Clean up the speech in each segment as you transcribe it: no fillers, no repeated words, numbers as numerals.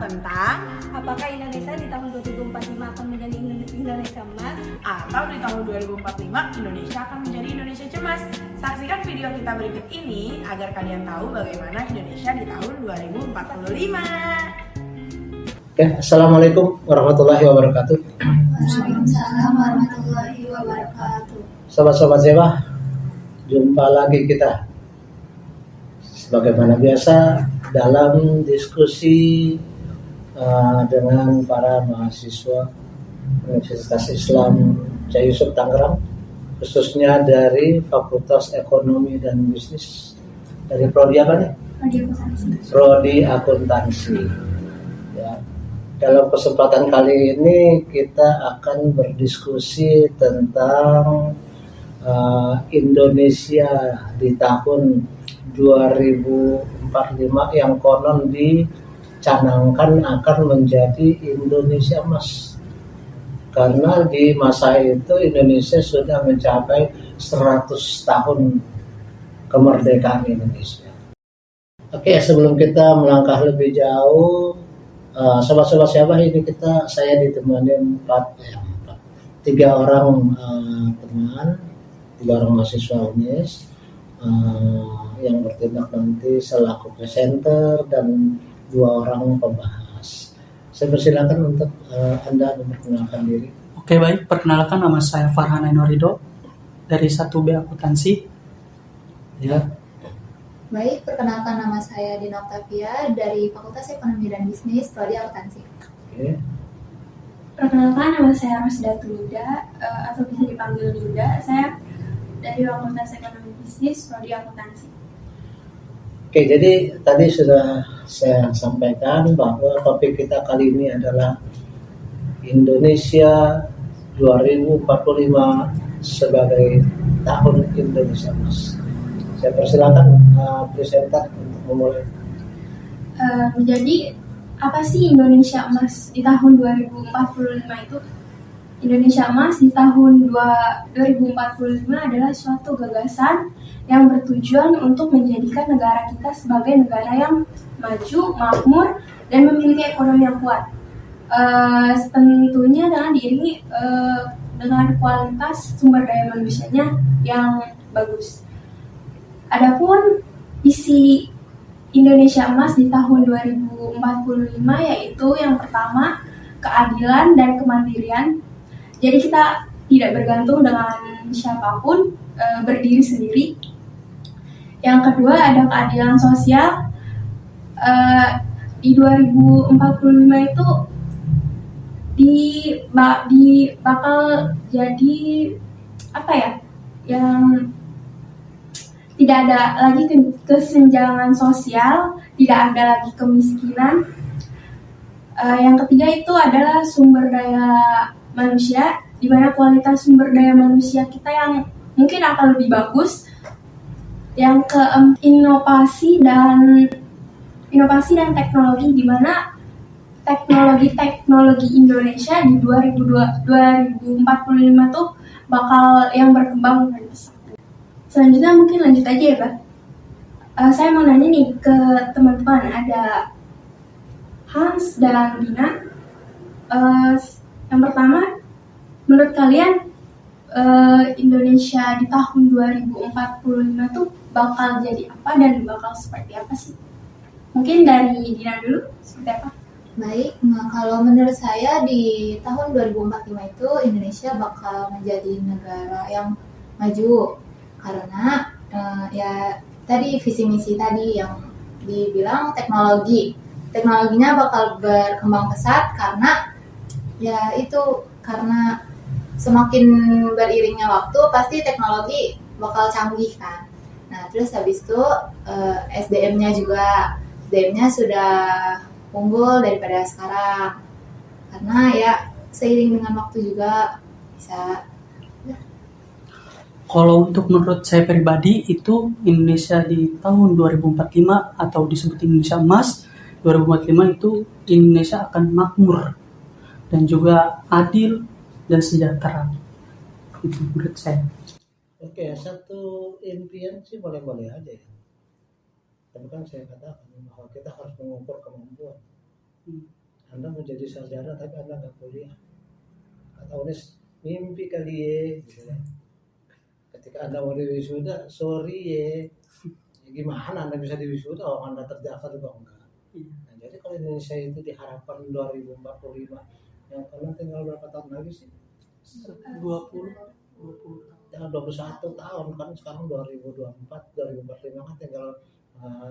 tentang apakah Indonesia di tahun 2045 akan menjadi Indonesia emas atau di tahun 2045 Indonesia akan menjadi Indonesia cemas. Saksikan video kita berikut ini agar kalian tahu bagaimana Indonesia di tahun 2045. Oke, Assalamualaikum warahmatullahi wabarakatuh. Waalaikumsalam warahmatullahi wabarakatuh. Sobat-sobat Zebah, jumpa lagi kita sebagaimana biasa dalam diskusi dengan para mahasiswa Universitas Islam Cai Yusuf Tangerang, khususnya dari Fakultas Ekonomi dan Bisnis dari Prodi apa nih? Prodi Akuntansi. Ya. Dalam kesempatan kali ini kita akan berdiskusi tentang Indonesia di tahun 2045 yang konon dicanangkan akan menjadi Indonesia emas. Karena di masa itu Indonesia sudah mencapai 100 tahun kemerdekaan Indonesia. Oke, sebelum kita melangkah lebih jauh, sobat-sobat siapa ini saya ditemani tiga orang teman, 3 orang mahasiswa UNIS yang bertindak nanti selaku presenter dan 2 orang pembahas. Saya persilakan untuk Anda memperkenalkan diri. Oke, baik, perkenalkan nama saya Farhan Ainurido dari 1B Akuntansi. Ya. Baik, perkenalkan nama saya Dina Octavia dari Fakultas Ekonomi dan Bisnis Prodi Akuntansi. Oke. Perkenalkan, nama saya Rosdatul Linda atau bisa dipanggil Linda. Saya dari Fakultas Ekonomi Bisnis Prodi Akuntansi. Oke, jadi tadi sudah saya sampaikan bahwa topik kita kali ini adalah Indonesia 2045 sebagai tahun Indonesia emas. Saya persilakan presenter untuk memulai. Jadi apa sih Indonesia emas di tahun 2045 itu? Indonesia emas di tahun 2045 adalah suatu gagasan yang bertujuan untuk menjadikan negara kita sebagai negara yang maju, makmur, dan memiliki ekonomi yang kuat. Tentunya dengan diiringi dengan kualitas sumber daya manusianya yang bagus. Adapun visi Indonesia emas di tahun 2045 yaitu yang pertama, keadilan dan kemandirian. Jadi kita tidak bergantung dengan siapapun, berdiri sendiri. Yang kedua ada keadilan sosial. Di 2045 itu bakal jadi apa ya? Yang tidak ada lagi kesenjangan sosial, tidak ada lagi kemiskinan. Yang ketiga itu adalah sumber daya manusia, di mana kualitas sumber daya manusia kita yang mungkin akan lebih bagus. Yang keempat, inovasi dan teknologi, di mana teknologi Indonesia di 2045 tuh bakal yang berkembang dan pesat. Selanjutnya mungkin lanjut aja ya, Pak. Saya mau nanya nih ke teman-teman, ada Hans dan Dina. Yang pertama, menurut kalian Indonesia di tahun 2045 tuh bakal jadi apa dan bakal seperti apa sih? Mungkin dari Dina dulu, seperti apa? Baik, nah kalau menurut saya di tahun 2045 itu Indonesia bakal menjadi negara yang maju. Karena ya tadi visi misi tadi yang dibilang teknologinya bakal berkembang pesat karena ya itu karena semakin beriringnya waktu pasti teknologi bakal canggih kan. Nah terus habis itu SDM-nya sudah unggul daripada sekarang karena ya seiring dengan waktu juga bisa. Kalau untuk menurut saya pribadi itu Indonesia di tahun 2045 atau disebut Indonesia emas 2045 itu Indonesia akan makmur dan juga adil dan sejahtera. Itu menurut saya. Oke, satu impian sih boleh-boleh aja ya. Tapi kan saya katakan bahwa kita harus mengukur kemampuan. Anda menjadi sarjana tapi Anda nggak kuliah. Kata Unes, mimpi kali ya, gitu ya. Ketika Anda mau diwisuda, sorry ya. Ya gimana Anda bisa diwisuda kalau Anda terdaftar juga enggak? Nah, jadi kalau Indonesia itu diharapkan 2045, yang kalian tinggal berapa tahun lagi sih? 20 Ya 21 tahun kan, sekarang 2024, 2045 kan tinggal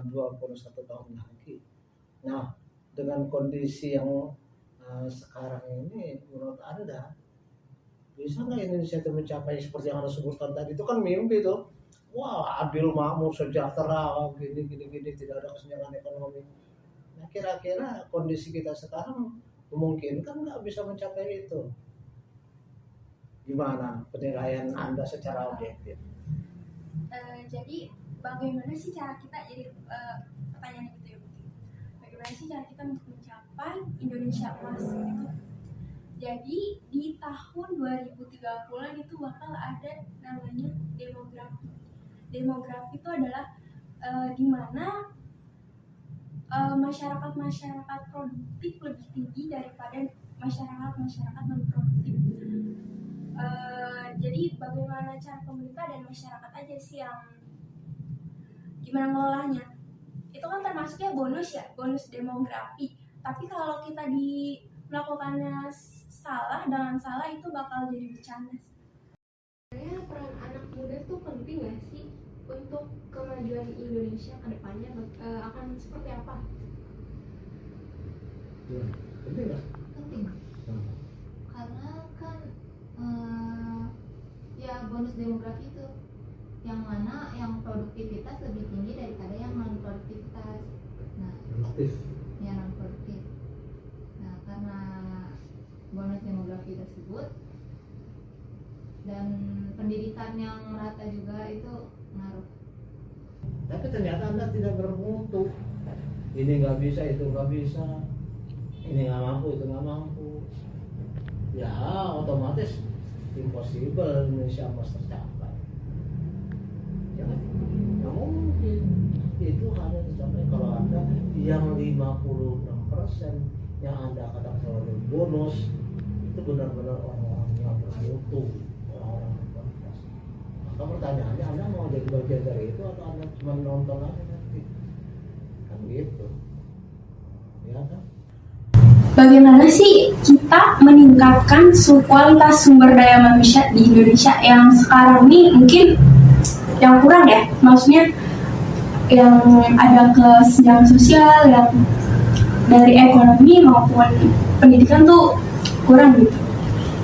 21 tahun lagi. Nah, dengan kondisi yang sekarang ini, menurut Anda bisa nggak Indonesia itu mencapai seperti yang Anda sebutkan tadi? Itu kan mimpi tuh. Wah, adil, makmur, sejahtera, gini, tidak ada kesenjangan ekonomi. Nah, kira-kira kondisi kita sekarang memungkinkan nggak bisa mencapai itu? Gimana penilaian Anda secara objektif? Jadi bagaimana sih cara kita, jadi pertanyaan itu ya mungkin, bagaimana sih cara kita untuk mencapai Indonesia emas gitu? Jadi di tahun 2030 itu bakal ada namanya demografi. Demografi itu adalah di mana masyarakat produktif lebih tinggi daripada masyarakat non produktif. Jadi bagaimana cara pemerintah dan masyarakat aja sih yang gimana ngelolanya. Itu kan termasuknya bonus demografi. Tapi kalau kita melakukannya dengan salah itu bakal jadi bercanda. Sebenarnya peran anak muda tuh penting nggak sih untuk kemajuan Indonesia ke depannya akan seperti apa? Ya, penting nggak? Penting. Karena kan ya bonus demografi itu yang mana yang produktivitas lebih tinggi daripada yang non produktivitas. Nah, Produktif. ya non produktif. Nah, karena bonus demografi tersebut dan pendidikan yang merata juga itu ngaruh. Tapi ternyata Anda tidak bermutu. Ini nggak bisa, itu nggak bisa. Ini nggak mampu, itu nggak mampu. Ya otomatis impossible Indonesia emas tercapai. Ya kan? Nggak mungkin. Itu hanya tercapai kalau Anda yang 56% yang Anda katakan sebagai bonus itu benar-benar orang-orang yang bermutu, orang-orang yang berkualitas. Maka pertanyaannya, Anda mau jadi bagian dari itu atau Anda cuma nonton aja nanti? Kan gitu. Ya kan? Bagaimana sih kita meningkatkan kualitas sumber daya manusia di Indonesia yang sekarang ini mungkin yang kurang ya, maksudnya yang ada kesenjangan sosial yang dari ekonomi maupun pendidikan tuh kurang gitu.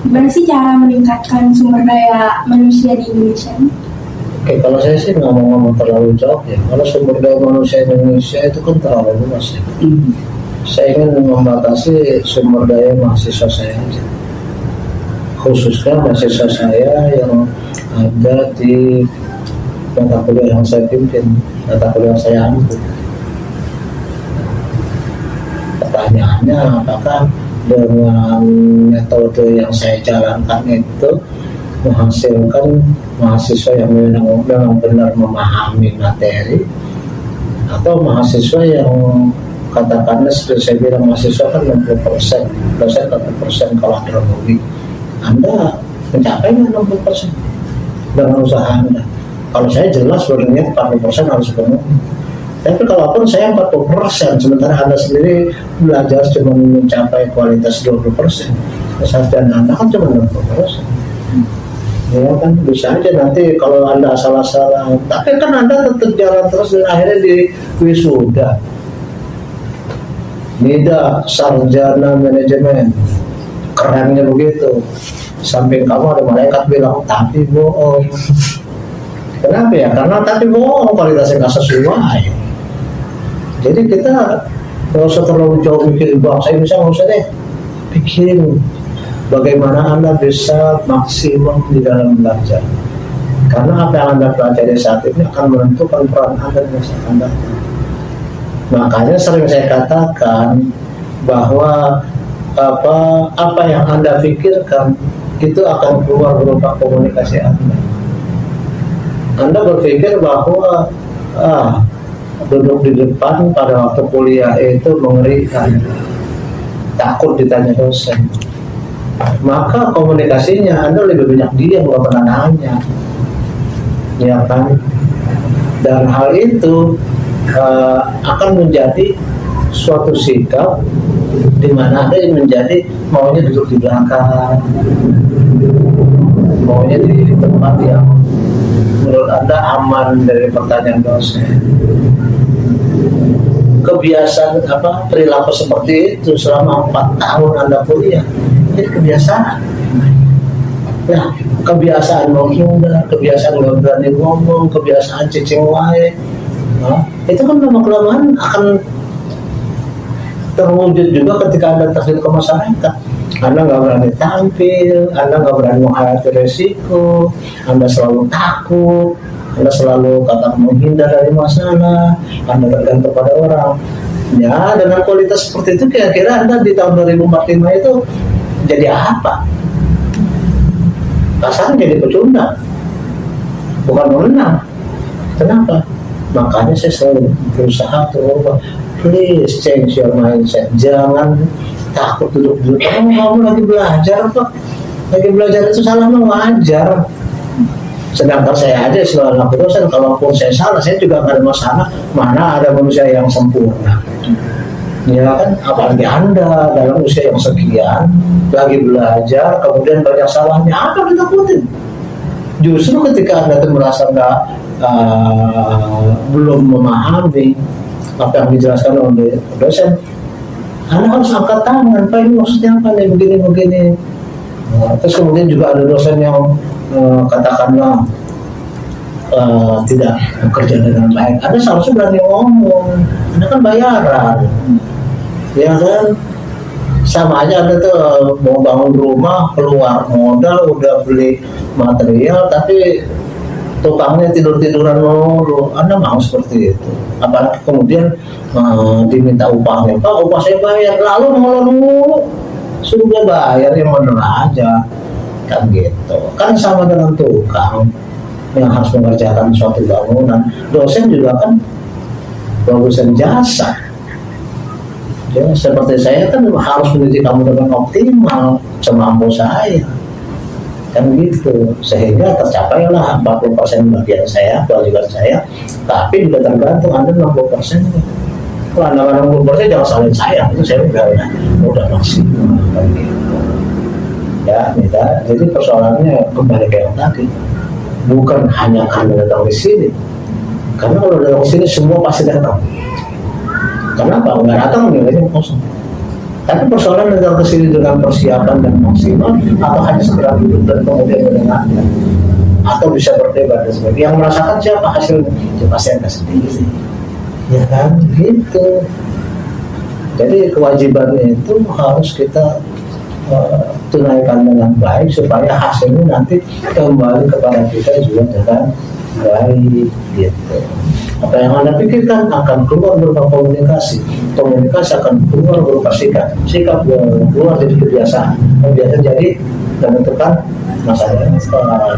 Gimana sih cara meningkatkan sumber daya manusia di Indonesia ini? Oke, kalau saya sih nggak mau ngomong terlalu jauh ya. Kalau sumber daya manusia Indonesia itu kan terlalu luas ya. Saya ingin membatasi sumber daya mahasiswa saya aja. Khususnya mahasiswa saya yang ada di mata kuliah yang saya pimpin, mata kuliah yang saya ambil. Pertanyaannya, apakah dengan metode yang saya jalankan itu menghasilkan mahasiswa yang memang benar memahami materi, atau mahasiswa yang katakanlah seperti saya bilang, mahasiswa kan 60%, dosen 40% kalau agronomi. Anda mencapai 60% dengan usaha Anda. Kalau saya jelas sebenarnya 40% harus penuh. Tapi kalaupun saya 40%, sementara Anda sendiri belajar cuma mencapai kualitas 20%, kesadaran Anda kan cuma 60%. Ya kan, bisa aja nanti kalau Anda salah-salah, tapi kan Anda tetap jalan terus dan akhirnya di wisuda. Nida sarjana manajemen, kerennya begitu. Samping kamu ada malaikat bilang tapi bohong. Kenapa ya? Karena tapi bohong, kualitasnya nggak sesuai. Jadi kita nggak usah terlalu jauh mikirin bangsa Indonesia, nggak usah deh pikirin bagaimana Anda bisa maksimum di dalam belajar. Karena apa yang Anda pelajari saat ini akan menentukan peran Anda di masa akan datang. Makanya sering saya katakan bahwa apa yang Anda pikirkan itu akan keluar berupa komunikasi Anda. Anda berpikir bahwa duduk di depan pada waktu kuliah itu mengerikan. takut ditanya dosen. Maka komunikasinya Anda lebih banyak diam, nggak pernah nanya, ya kan? Dan hal itu akan menjadi suatu sikap di mana Anda menjadi maunya duduk di belakang, maunya di tempat yang menurut Anda aman dari pertanyaan dosen. Kebiasaan perilaku seperti itu selama 4 tahun Anda kuliah, jadi kebiasaan. Nah, kebiasaan ngomong, kebiasaan nggak berani ngomong, kebiasaan cicing wae, itu kan lama-kelamaan akan terwujud juga ketika Anda terjun ke masyarakat. Anda nggak berani tampil, Anda nggak berani menghadapi resiko, Anda selalu takut, Anda selalu menghindar dari masalah, Anda tergantung pada orang. Ya, dengan kualitas seperti itu kira-kira Anda di tahun 2045 itu jadi apa? Rasanya jadi pecundang, bukan pemenang. Kenapa? Makanya saya selalu berusaha untuk please change your mindset. Jangan takut duduk-duduk. Kamu lagi belajar kok. Lagi belajar itu salah wajar. Sedangkan saya aja sebagai anak dosen, kalaupun saya salah, saya juga nggak ada masalah. Mana ada manusia yang sempurna? Ya kan, apalagi Anda dalam usia yang sekian lagi belajar, kemudian banyak salahnya, apa ditakutin? Justru ketika Anda merasa belum memahami apa yang dijelaskan oleh dosen, Anda harus angkat tangan, Pak ini maksudnya apa nih, begini-begini. Terus kemudian juga ada dosen yang katakanlah tidak bekerja dengan baik, Anda seharusnya berani ngomong. Anda kan bayaran, ya kan? Sama aja Anda tuh mau bangun rumah, keluar modal, udah beli material, tapi tukangnya tidur-tiduran mulu. Anda mau seperti itu? Apalagi kemudian diminta upahnya, Pak upah saya bayar, lalu ngolong mulu, suruh dia bayar yang bener aja, kan gitu. Kan sama dengan tukang yang harus mengerjakan suatu bangunan. Dosen juga kan bagusan jasa. Ya, seperti saya kan harus mendidik kamu dengan optimal semampu saya, kan gitu, sehingga tercapailah 40% bagian saya, kewajiban saya. Tapi juga tergantung Anda 60%. Kalau Anda 60% jangan salin saya, itu saya udah maksimal, kan gitu. Ya, beda. Jadi persoalannya kembali ke yang tadi, bukan hanya karena datang di sini. Karena kalau datang di sini semua pasti datang. Kenapa? Nggak datang nilainya kosong. Tapi persoalan datang ke sini dengan persiapan dan maksimal, atau hanya sekedar duduk dan kemudian mendengarkan, atau bisa berdebat dan sebagainya. Yang merasakan siapa hasilnya? Ya pasti Anda sendiri, ya kan? Gitu. Jadi kewajibannya itu harus kita tunaikan dengan baik supaya hasilnya nanti kembali kepada kita juga dengan baik, gitu. Apa yang Anda pikirkan akan keluar berupa komunikasi, komunikasi akan keluar berupa sikap, sikap keluar jadi kebiasaan, kebiasaan jadi menentukan masa depan.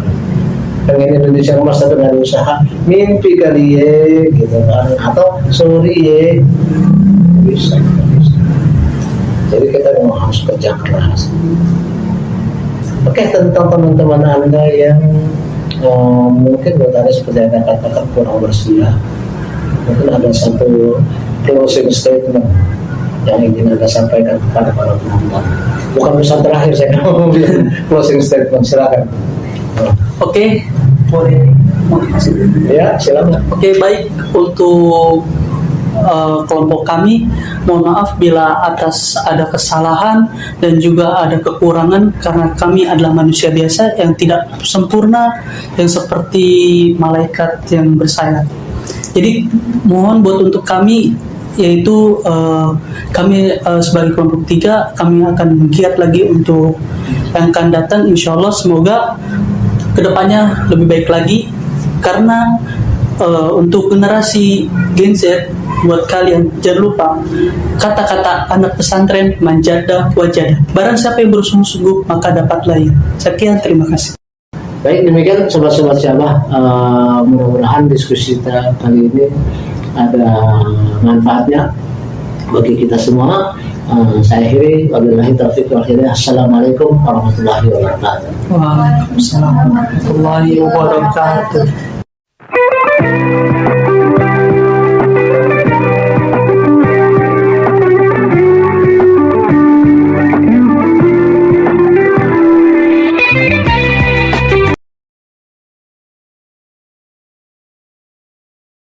Pengen Indonesia emas tapi nggak ada usaha, mimpi kali ya, gitu kan? Atau sorry ya, bisa. Jadi kita memang harus kerja keras. Oke, tentang teman-teman Anda yang mungkin buat Anda seperti Anda katakan kurang bersiap, mungkin ada satu closing statement yang ingin Anda sampaikan kepada para penonton. Bukan pesan terakhir, saya mau bilang closing statement, silakan. Oke, boleh motivasi. Ya, silakan. Oke, baik, untuk kelompok kami, mohon maaf bila atas ada kesalahan dan juga ada kekurangan, karena kami adalah manusia biasa yang tidak sempurna, yang seperti malaikat yang bersayap. Jadi mohon buat untuk kami, yaitu kami sebagai kelompok 3, kami akan giat lagi untuk yang akan datang. Insya Allah semoga kedepannya lebih baik lagi, karena untuk generasi Gen Z, buat kalian jangan lupa kata-kata anak pesantren, manjada wajada, barang siapa yang bersungguh-sungguh maka dapatlah ia. Sekian, terima kasih. Baik, demikian sobat-sobat Syabah, mudah-mudahan diskusi kita kali ini ada manfaatnya. bagi kita semua. Saya akhiri, wabillahi taufiq wal hidayah. Assalamualaikum warahmatullahi wabarakatuh. Waalaikumsalam warahmatullahi wabarakatuh.